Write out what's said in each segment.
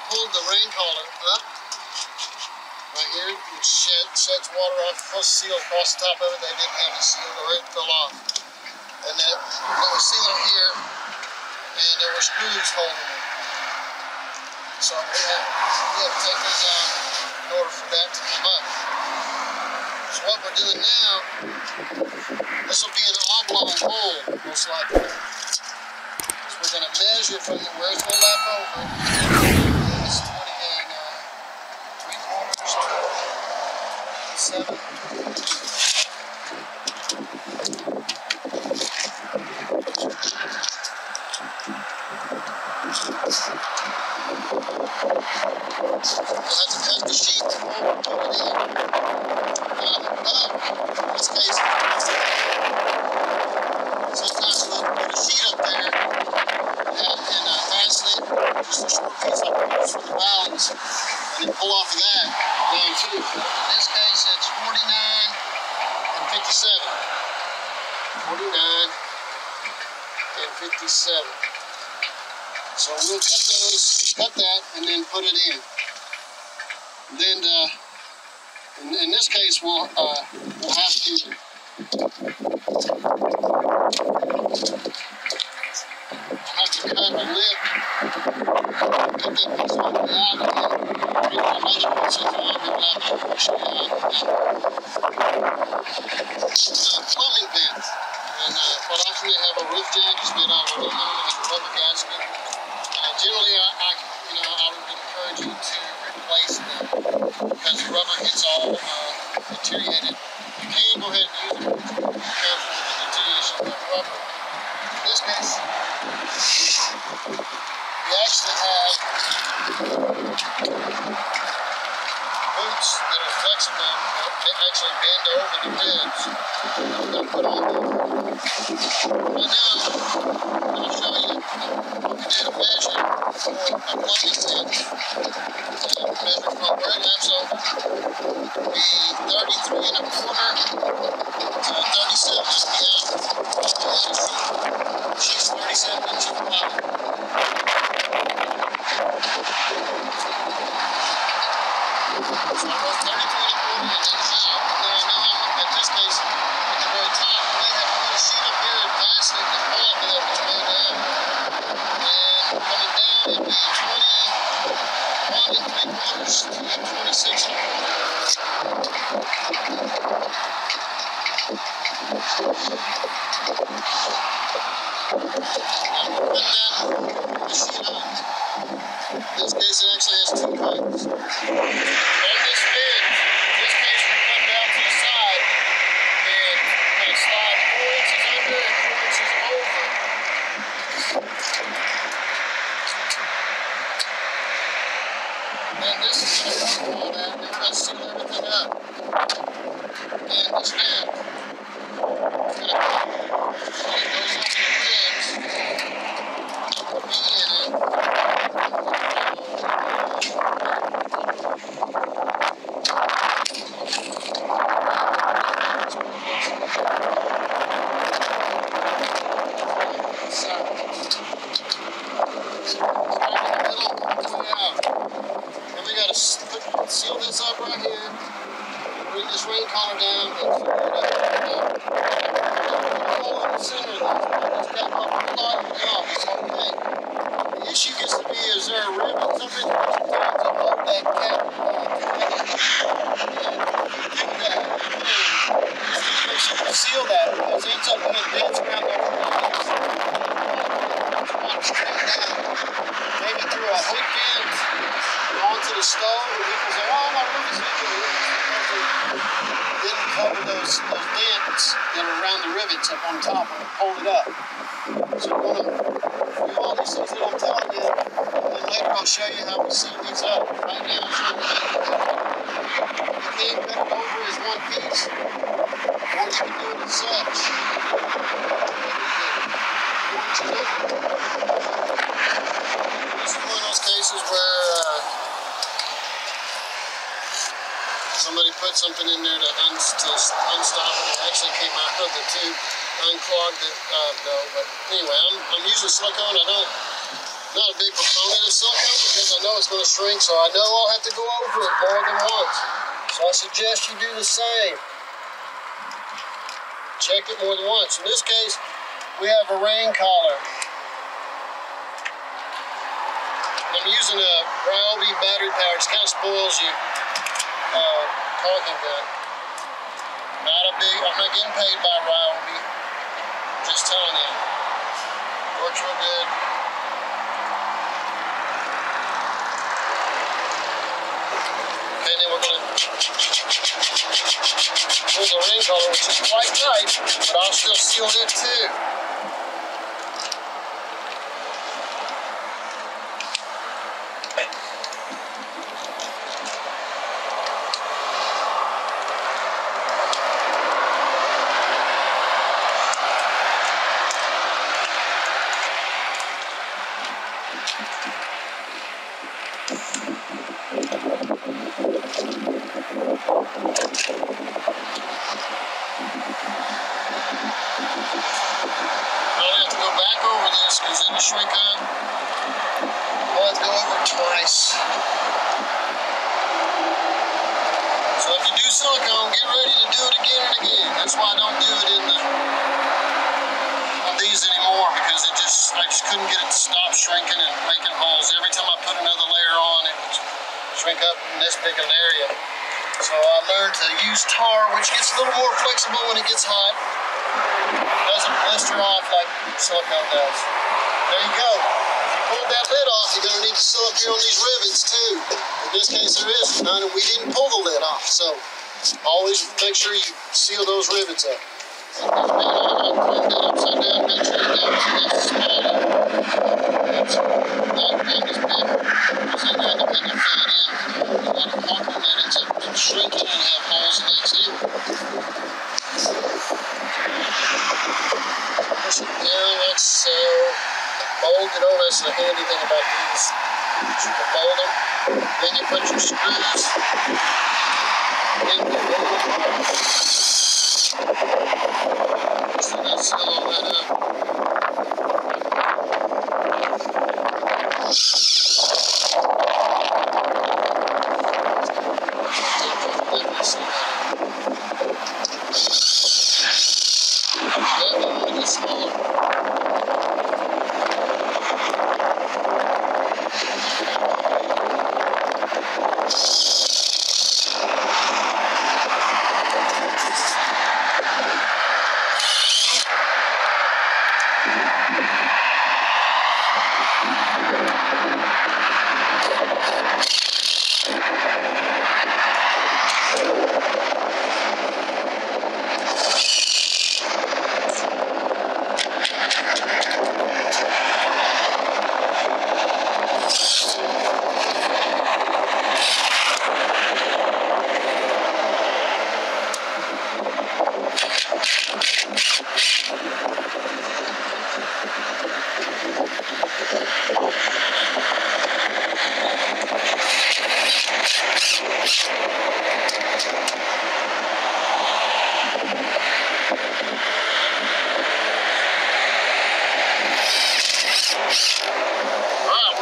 Pulled the rain collar up right here, which sheds water off. Supposed to seal across the top of it. They didn't have it sealed or it fell off. And then it was sealing here, and there were screws holding it. So we had to take these out in order for that to come up. So what we're doing now, this will be an oblong hole, most likely. So we're going to measure from where it's going to lap over. It's 20 and 3/4, 7. We'll have to cut the sheet before we put it in. In this case, sometimes we'll put a sheet up there and fasten it, just a short piece like we use for the valves, and then pull off of that down too. In this case, it's 49 and 57. 49 and 57. So we'll cut that, and then put it in. Then, in this case, we'll have to cut a lip, put that piece on the out, and then bring the measurements if you want to go out there and push it out. It's a plumbing vent, and quite often they have a roof jack. It's made out of aluminum with a rubber gasket. Generally, I would encourage you to replace them because the rubber gets all deteriorated. You can go ahead and use it, but be careful with the deterioration of the rubber. In this case, we actually have boots that are flexible that actually bend over the ribs. We're going to put on them. Right now, I'm going to show you what we did a measure for a plumbing vent. Measure from where it laps over to be 33 1/4 to 37 is the out. She's 37 inches wide. So I wrote 33 1/4 and then out. And then I know in this case, at the very top, we may have to put a sheet up here and fasten it and pull up that was made up. And coming down, it'd be 21 3/4 to 26 1/4. I'm going to put that sheet on. In this case, it actually has 2 cuts. On this bend, in this case, we're cutting down to the side, and we're going to slide 4 inches under and 4 inches over. Then this is going to cover all that, and we're going to seal everything up. And this vent, it's going to go so it goes over the ribs, will be in it. Seal this up right here, bring this rain collar down, and seal it up. Hole in the center of that. It's got a lot of off. It's okay. The issue gets to be is there a rivet something to hold that cap together. And do that. Just make sure you seal that because it ends up in a dance around there. Straight down. Maybe through a hook vent onto the stove, and people say, oh, my roof is leaking. Then cover those dents that are around the rivets up on top and hold it up. So we're going to do all these little tail lid, and later I'll show you how we seal these up. Right now, I'm showing you can't cut it over as one piece, or you can do it as such. This is one of those cases where somebody put something in there to unstop it. It actually came out of the tube, unclogged it though. But anyway, I'm using silicone. Not a big proponent of silicone because I know it's going to shrink, so I know I'll have to go over it more than once. So I suggest you do the same. Check it more than once. In this case, we have a rain collar. I'm using a Ryobi battery powered. It kind of spoils you. Caulking gun. I'm not getting paid by Ryobi. Just telling you. Works real good. Okay, then we're going to pull the ring collar, which is quite tight, but I'll still seal it too. Because it'll shrink up. I'll have to go over it twice. So if you do silicone, get ready to do it again and again. That's why I don't do it on these anymore, because I just couldn't get it to stop shrinking and making holes. Every time I put another layer on, it would shrink up in this big an area. So I learned to use tar, which gets a little more flexible when it gets hot. It doesn't blister off like silicone does. There you go. If you pulled that lid off, you're going to need to seal up here on these rivets too. In this case, there is none, and we didn't pull the lid off. So always make sure you seal those rivets up. Put that upside down, make sure you don't see this small. That's not as big. So you're going to make it fit in. A lot of caulking that ends up shrinking and have holes in it too. Push it down like so. Mold it over. That's the handy thing about these. You can mold them. Then you put your screws in the mold. So that's all that up. Smaller.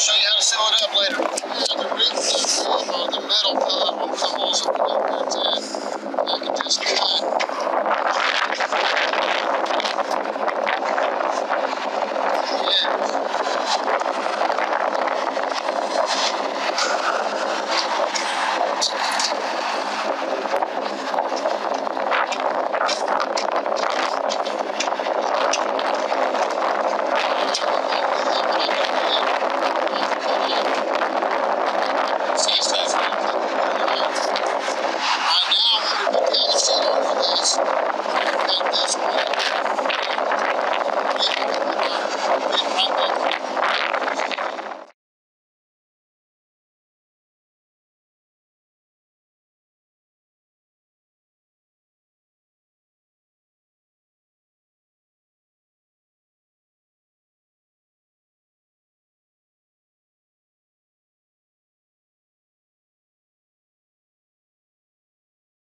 Show you how to seal it up later. Yeah, the rivets on the metal pillar over the holes that we don't cut in. I can just cut. Cut this one.